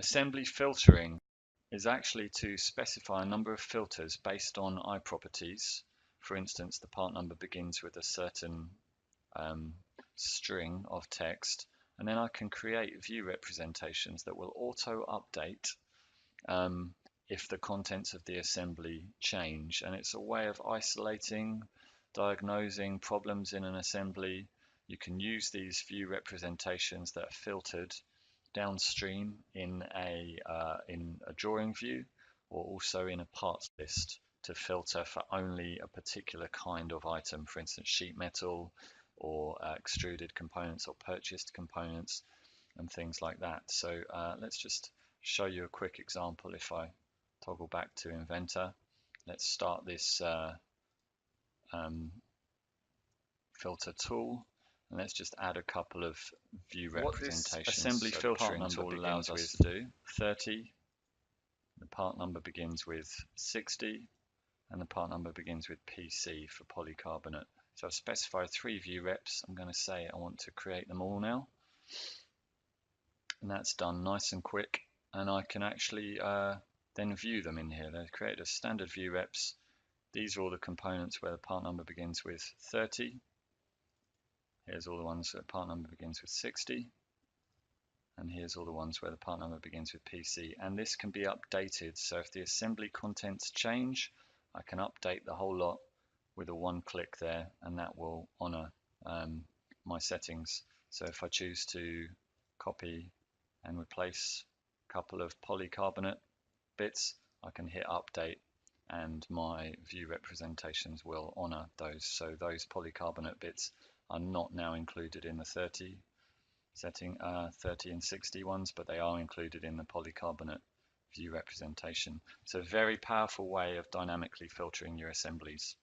Assembly filtering is actually to specify a number of filters based on iProperties. For instance, the part number begins with a certain string of text, and then I can create view representations that will auto update if the contents of the assembly change. And it's a way of isolating, diagnosing problems in an assembly. You can use these view representations that are filtered downstream in a drawing view, or also in a parts list to filter for only a particular kind of item, for instance sheet metal or extruded components or purchased components and things like that. So let's just show you a quick example. If I toggle back to Inventor, let's start this filter tool, and let's just add a couple of view representations. What this assembly filtering tool allows us to do: 30, the part number begins with 60, and the part number begins with PC for polycarbonate. So I've specified 3 view reps. I'm going to say I want to create them all now, and that's done nice and quick, and I can actually then view them in here. They've created a standard view reps. These are all the components where the part number begins with 30. Here's all the ones where the part number begins with 60. And here's all the ones where the part number begins with PC. And this can be updated. So if the assembly contents change, I can update the whole lot with a one click there, and that will honor my settings. So if I choose to copy and replace a couple of polycarbonate bits, I can hit update, and my view representations will honor those. So those polycarbonate bits are not now included in the 30 setting, 30 and 60 ones, but they are included in the polycarbonate view representation. So a very powerful way of dynamically filtering your assemblies.